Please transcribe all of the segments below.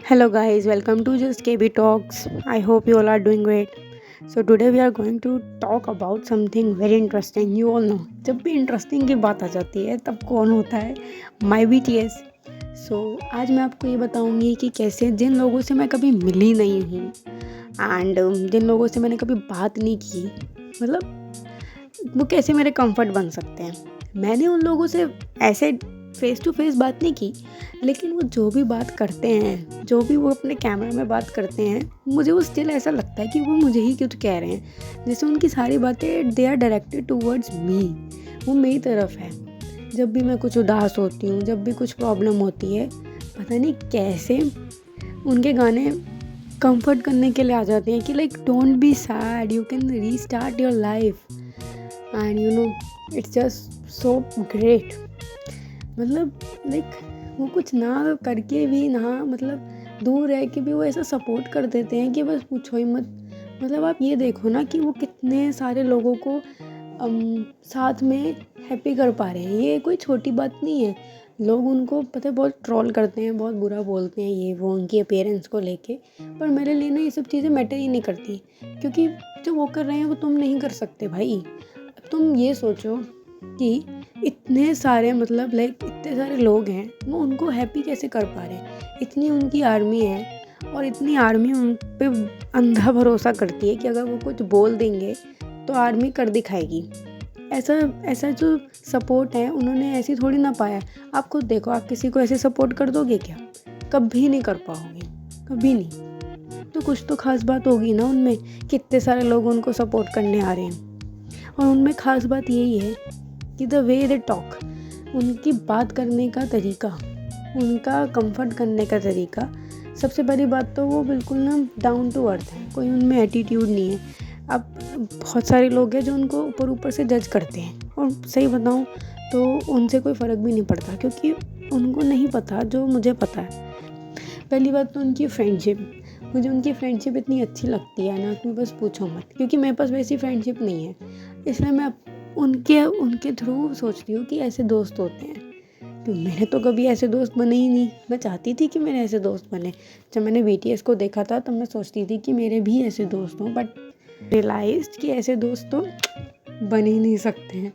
Hello guys, welcome to just KB Talks. I hope you all are doing great. So today we are going to talk about something very interesting. You all know, जब भी interesting की बात आ जाती है तब कौन होता है माई BTS. सो आज मैं आपको ये बताऊंगी कि कैसे जिन लोगों से मैं कभी मिली नहीं हूँ एंड जिन लोगों से मैंने कभी बात नहीं की, मतलब वो कैसे मेरे कंफर्ट बन सकते हैं. मैंने उन लोगों से ऐसे फेस टू फेस बात नहीं की, लेकिन वो जो भी बात करते हैं, जो भी वो अपने कैमरा में बात करते हैं, मुझे वो स्टिल ऐसा लगता है कि वो मुझे ही कुछ कह रहे हैं. जैसे उनकी सारी बातें they are directed towards me, वो मेरी तरफ है. जब भी मैं कुछ उदास होती हूँ, जब भी कुछ प्रॉब्लम होती है, पता नहीं कैसे उनके गाने कंफर्ट करने के लिए आ जाते हैं कि like don't be sad, you can restart your life and you know it's just so great. मतलब लाइक वो कुछ ना करके भी ना, मतलब दूर रह के भी वो ऐसा सपोर्ट कर देते हैं कि बस पूछो ही मत. मतलब आप ये देखो ना कि वो कितने सारे लोगों को साथ में हैप्पी कर पा रहे हैं. ये कोई छोटी बात नहीं है. लोग उनको पता है बहुत ट्रोल करते हैं, बहुत बुरा बोलते हैं, ये वो उनकी अपीयरेंस को लेके, पर मेरे लिए ना ये सब चीज़ें मैटर ही नहीं करती, क्योंकि जो वो कर रहे हैं वो तुम नहीं कर सकते भाई. तुम ये सोचो कि इतने सारे मतलब लाइक इतने सारे लोग हैं, वो उनको हैप्पी कैसे कर पा रहे हैं. इतनी उनकी आर्मी है और इतनी आर्मी उन पे अंधा भरोसा करती है कि अगर वो कुछ बोल देंगे तो आर्मी कर दिखाएगी. ऐसा ऐसा जो सपोर्ट है उन्होंने ऐसी थोड़ी ना पाया. आप खुद देखो, आप किसी को ऐसे सपोर्ट कर दोगे क्या? कभी नहीं कर पाओगे, कभी नहीं. तो कुछ तो खास बात होगी ना उनमें कि इतने सारे लोग उनको सपोर्ट करने आ रहे हैं. और उनमें खास बात यही है कि द वे दे टॉक, उनकी बात करने का तरीका, उनका कंफर्ट करने का तरीका. सबसे बड़ी बात तो वो बिल्कुल ना डाउन टू अर्थ है, कोई उनमें एटीट्यूड नहीं है. अब बहुत सारे लोग हैं जो उनको ऊपर ऊपर से जज करते हैं, और सही बताऊँ तो उनसे कोई फ़र्क भी नहीं पड़ता, क्योंकि उनको नहीं पता जो मुझे पता है. पहली बात तो उनकी फ्रेंडशिप, मुझे उनकी फ्रेंडशिप इतनी अच्छी लगती है ना कि बस पूछो मत, क्योंकि मेरे पास वैसी फ्रेंडशिप नहीं है. इसलिए मैं उनके थ्रू सोचती हूँ कि ऐसे दोस्त होते हैं. तो मेरे तो कभी ऐसे दोस्त बने ही नहीं. मैं चाहती थी कि मेरे ऐसे दोस्त बने. जब मैंने BTS को देखा था तब मैं सोचती थी कि मेरे भी ऐसे दोस्त हों, बट रियलाइज्ड कि ऐसे दोस्त तो बन ही नहीं सकते हैं.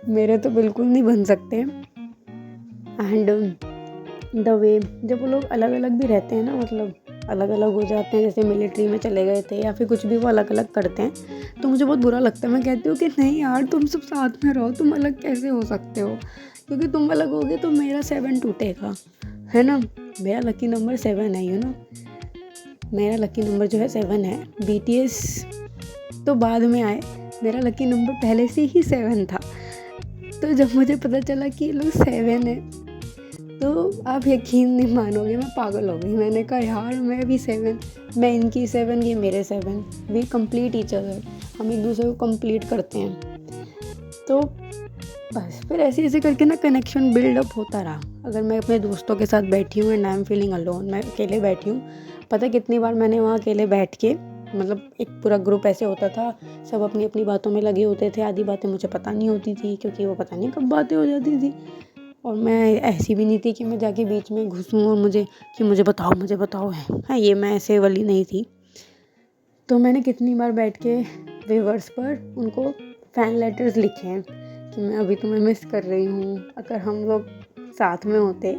मेरे तो बिल्कुल नहीं बन सकते. एंड द वे जब वो लोग अलग अलग भी रहते हैं ना, मतलब अलग अलग हो जाते हैं, जैसे मिलिट्री में चले गए थे या फिर कुछ भी वो अलग अलग करते हैं, तो मुझे बहुत बुरा लगता है. मैं कहती हूँ कि नहीं यार, तुम सब साथ में रहो, तुम अलग कैसे हो सकते हो? क्योंकि तुम अलग होगे तो मेरा 7 टूटेगा, है ना. मेरा लकी नंबर 7 है, यू नो. मेरा लकी नंबर जो है 7 है. BTS तो बाद में आए, मेरा लकी नंबर पहले से ही 7 था. तो जब मुझे पता चला कि ये लोग 7 है, तो आप यकीन नहीं मानोगे, मैं पागल हो गई. मैंने कहा यार मैं भी 7, मैं इनकी 7, ये मेरे 7, वी कंप्लीट ईच अदर. हम एक दूसरे को कंप्लीट करते हैं. तो बस फिर ऐसे ऐसे करके ना कनेक्शन बिल्डअप होता रहा. अगर मैं अपने दोस्तों के साथ बैठी हूँ and I am feeling alone, मैं अकेले बैठी हूँ, पता है कितनी बार मैंने वहाँ अकेले बैठ के, मतलब एक पूरा ग्रुप ऐसे होता था, सब अपनी अपनी बातों में लगे होते थे. आधी बातें मुझे पता नहीं होती थी, क्योंकि वो पता नहीं कब बातें हो जाती थी. और मैं ऐसी भी नहीं थी कि मैं जाके बीच में घुसूँ और मुझे बताओ है. हाँ, ये मैं ऐसे वाली नहीं थी. तो मैंने कितनी बार बैठ के वेवर्स पर उनको फ़ैन लेटर्स लिखे हैं कि मैं अभी तुम्हें मिस कर रही हूँ. अगर हम लोग साथ में होते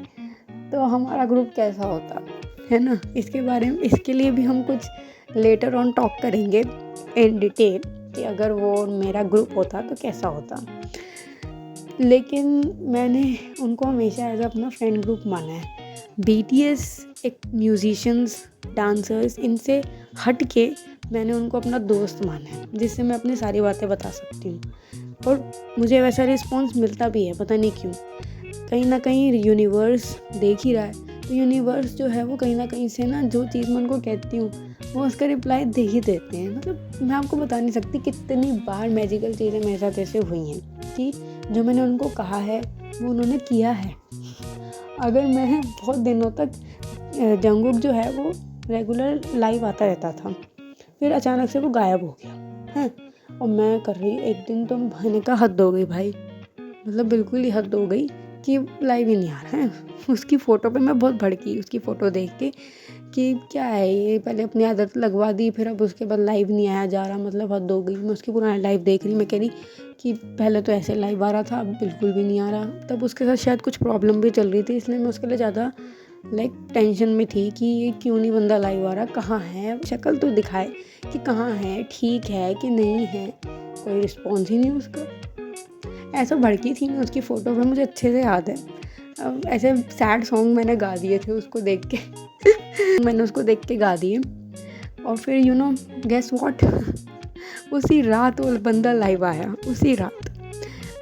तो हमारा ग्रुप कैसा होता, है ना. इसके बारे में, इसके लिए भी हम कुछ लेटर ऑन टॉक करेंगे इन डिटेल कि अगर वो मेरा ग्रुप होता तो कैसा होता. लेकिन मैंने उनको हमेशा एज अपना फ्रेंड ग्रुप माना है. BTS एक म्यूजिशियंस, डांसर्स, इनसे हट के मैंने उनको अपना दोस्त माना है, जिससे मैं अपनी सारी बातें बता सकती हूँ. और मुझे वैसा रिस्पॉन्स मिलता भी है, पता नहीं क्यों. कहीं ना कहीं यूनिवर्स देख ही रहा है, तो यूनिवर्स जो है वो कहीं ना कहीं से ना जो चीज़ मैं उनको कहती हूँ वो उसका रिप्लाई दे ही देते हैं. मतलब मैं आपको बता नहीं सकती कितनी बार मैजिकल चीज़ें मेरे साथ ऐसे हुई हैं कि जो मैंने उनको कहा है वो उन्होंने किया है. अगर मैं बहुत दिनों तक, जंगकुक जो है वो रेगुलर लाइव आता रहता था, फिर अचानक से वो गायब हो गया है. और मैं कर रही एक दिन, तो मैंने कहा हद हो गई भाई, मतलब बिल्कुल ही हद हो गई कि लाइव ही नहीं आ रहा है। उसकी फ़ोटो पे मैं बहुत भड़की उसकी फ़ोटो देख के कि क्या है ये, पहले अपनी आदत लगवा दी, फिर अब उसके बाद लाइव नहीं आया जा रहा, मतलब हद हो गई। मैं उसकी पुरानी लाइव देख रही, मैं कह रही कि पहले तो ऐसे लाइव आ रहा था, अब बिल्कुल भी नहीं आ रहा। तब उसके साथ शायद कुछ प्रॉब्लम भी चल रही थी, इसलिए मैं उसके लिए ज़्यादा टेंशन में थी कि ये क्यों नहीं बंदा लाइव आ रहा, कहाँ है, शक्ल तो दिखाए कि कहाँ है, ठीक है कि नहीं है। कोई रिस्पॉन्स ही नहीं उसका। ऐसा भड़की थी मैं उसकी फ़ोटो पे, मुझे अच्छे से याद है। अब ऐसे सैड सॉन्ग मैंने गा दिए थे उसको देख के मैंने उसको देख के गा दिए। और फिर यू नो गेस व्हाट उसी रात वो बंदा लाइव आया, उसी रात।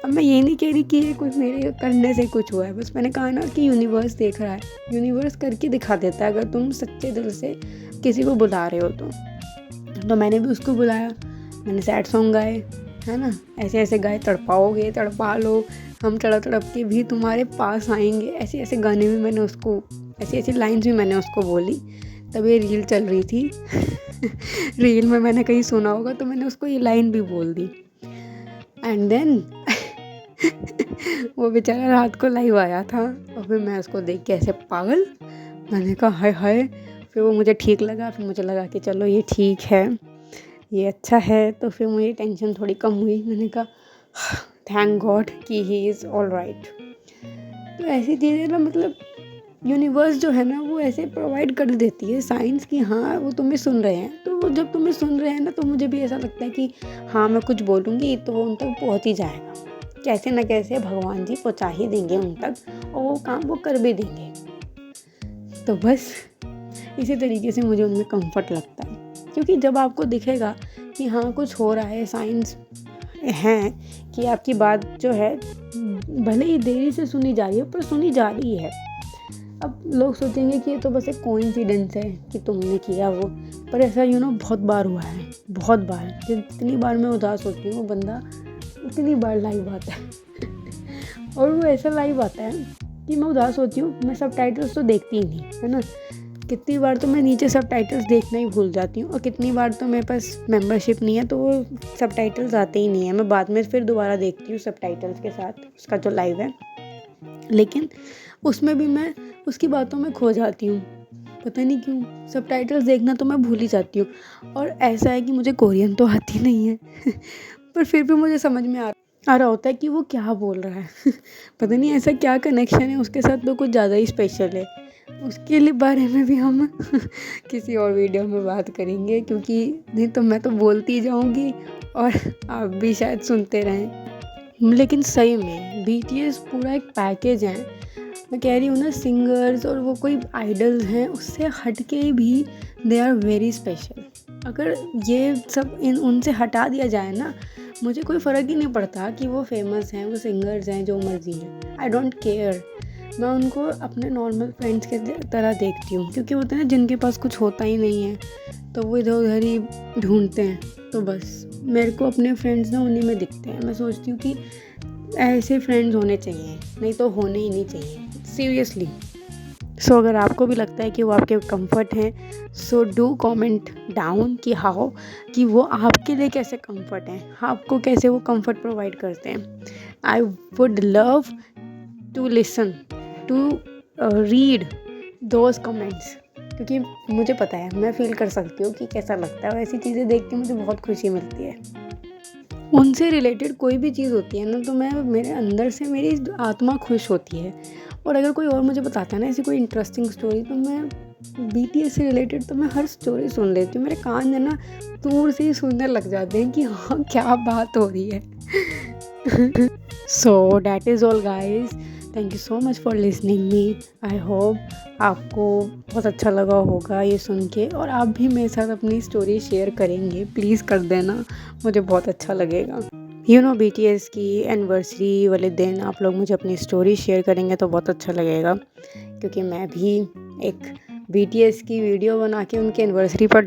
अब मैं ये नहीं कह रही कि ये कुछ मेरे करने से कुछ हुआ है, बस मैंने कहा ना कि यूनिवर्स देख रहा है, यूनिवर्स करके दिखा देता है अगर तुम सच्चे दिल से किसी को बुला रहे हो तो मैंने भी उसको बुलाया, मैंने सैड सॉन्ग गाए, है ना, ऐसे ऐसे गाए, तड़पाओगे तड़पा लो, हम तड़प तड़प के भी तुम्हारे पास आएंगे, ऐसे ऐसे गाने भी मैंने उसको, ऐसी ऐसी लाइन्स भी मैंने उसको बोली। तब ये रील चल रही थी रील में मैंने कहीं सुना होगा तो मैंने उसको ये लाइन भी बोल दी। एंड देन वो बेचारा रात को लाइव आया था और फिर मैं उसको देख के ऐसे पागल, मैंने कहा हाय हाय। फिर वो मुझे ठीक लगा, फिर मुझे लगा कि चलो ये ठीक है, ये अच्छा है। तो फिर मुझे टेंशन थोड़ी कम हुई, मैंने कहा थैंक गॉड कि ही इज़ ऑल राइट। तो ऐसी चीज़ें ना, मतलब यूनिवर्स जो है ना वो ऐसे प्रोवाइड कर देती है साइंस कि हाँ वो तुम्हें सुन रहे हैं। तो वो जब तुम्हें सुन रहे हैं ना, तो मुझे भी ऐसा लगता है कि हाँ मैं कुछ बोलूँगी तो वो उन तक पहुँच ही जाएगा, कैसे न कैसे भगवान जी पहुँचा ही देंगे उन तक, और वो काम वो कर भी देंगे। तो बस इसी तरीके से मुझे उनमें कंफर्ट लगता है, क्योंकि जब आपको दिखेगा कि हाँ कुछ हो रहा है, साइंस है कि आपकी बात जो है भले ही देरी से सुनी जा रही है पर सुनी जा रही है। अब लोग सोचेंगे कि ये तो बस एक कोइंसिडेंस है कि तुमने किया वो, पर ऐसा बहुत बार हुआ है, बहुत बार। जितनी बार मैं उदास होती हूँ वो बंदा उतनी बार लाइव आता है और वो ऐसा लाइव आता है कि मैं उदास होती हूँ, मैं सबटाइटल्स तो देखती ही नहीं, है ना। कितनी बार तो मैं नीचे सबटाइटल्स देखना ही भूल जाती हूँ, और कितनी बार तो मेरे पास मेंबरशिप नहीं है तो वो सबटाइटल्स आते ही नहीं है। मैं बाद में फिर दोबारा देखती हूँ सबटाइटल्स के साथ उसका जो लाइव है, लेकिन उसमें भी मैं उसकी बातों में खो जाती हूँ, पता नहीं क्यों। सबटाइटल्स देखना तो मैं भूल ही जाती हूँ, और ऐसा है कि मुझे कोरियन तो आती नहीं है पर फिर भी मुझे समझ में आ रहा होता है कि वो क्या बोल रहा है पता नहीं ऐसा क्या कनेक्शन है उसके साथ, तो कुछ ज़्यादा ही स्पेशल है। उसके लिए बारे में भी हम किसी और वीडियो में बात करेंगे, क्योंकि नहीं तो मैं तो बोलती ही जाऊँगी और आप भी शायद सुनते रहें। लेकिन सही में BTS पूरा एक पैकेज है। मैं कह रही हूँ ना, सिंगर्स और वो कोई आइडल्स हैं उससे हट के भी दे आर वेरी स्पेशल। अगर ये सब उनसे हटा दिया जाए ना, मुझे कोई फ़र्क ही नहीं पड़ता कि वो फेमस हैं, वो सिंगर्स हैं, जो मर्जी हैं, आई डोंट केयर। मैं उनको अपने नॉर्मल फ्रेंड्स के तरह देखती हूँ, क्योंकि होते हैं ना जिनके पास कुछ होता ही नहीं है तो वो इधर उधर ही ढूंढते हैं। तो बस मेरे को अपने फ्रेंड्स ना उन्हीं में दिखते हैं। मैं सोचती हूँ कि ऐसे फ्रेंड्स होने चाहिए, नहीं तो होने ही नहीं चाहिए, सीरियसली। सो अगर आपको भी लगता है कि वो आपके कंफर्ट हैं, सो डू कमेंट डाउन कि हाउ, कि वो आपके लिए कैसे कंफर्ट हैं, आपको कैसे वो कंफर्ट प्रोवाइड करते हैं। I would love to listen to read those comments, क्योंकि मुझे पता है, मैं फील कर सकती हूँ कि कैसा लगता है, और ऐसी चीज़ें देख के मुझे बहुत खुशी मिलती है। उनसे रिलेटेड कोई भी चीज़ होती है ना, तो मैं मेरे अंदर से मेरी आत्मा खुश होती है। और अगर कोई और मुझे बताता है ना ऐसी कोई इंटरेस्टिंग स्टोरी, तो मैं BTS से रिलेटेड तो मैं हर स्टोरी सुन लेती हूँ। मेरे कान है ना दूर से ही सुनने लग जाते हैं कि हाँ क्या बात हो रही है। So that is all guys, thank you so much for listening me. I hope आपको बहुत अच्छा लगा होगा ये सुन के, और आप भी मेरे साथ अपनी स्टोरी शेयर करेंगे, प्लीज़ कर देना, मुझे बहुत अच्छा लगेगा। BTS की एनिवर्सरी वाले दिन आप लोग मुझे अपनी स्टोरी शेयर करेंगे तो बहुत अच्छा लगेगा, क्योंकि मैं भी एक BTS की वीडियो बना के उनकी एनिवर्सरी पर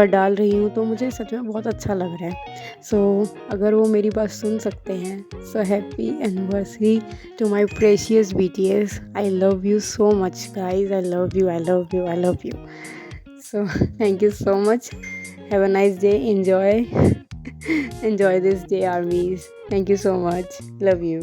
डाल रही हूँ, तो मुझे सच में बहुत अच्छा लग रहा है। सो अगर वो मेरी बात सुन सकते हैं, so happy anniversary to my precious BTS। I love you so much guys, I love you, I love you, I love you. So thank you so much. Have a nice day. Enjoy this day, armies. Thank you so much. Love you.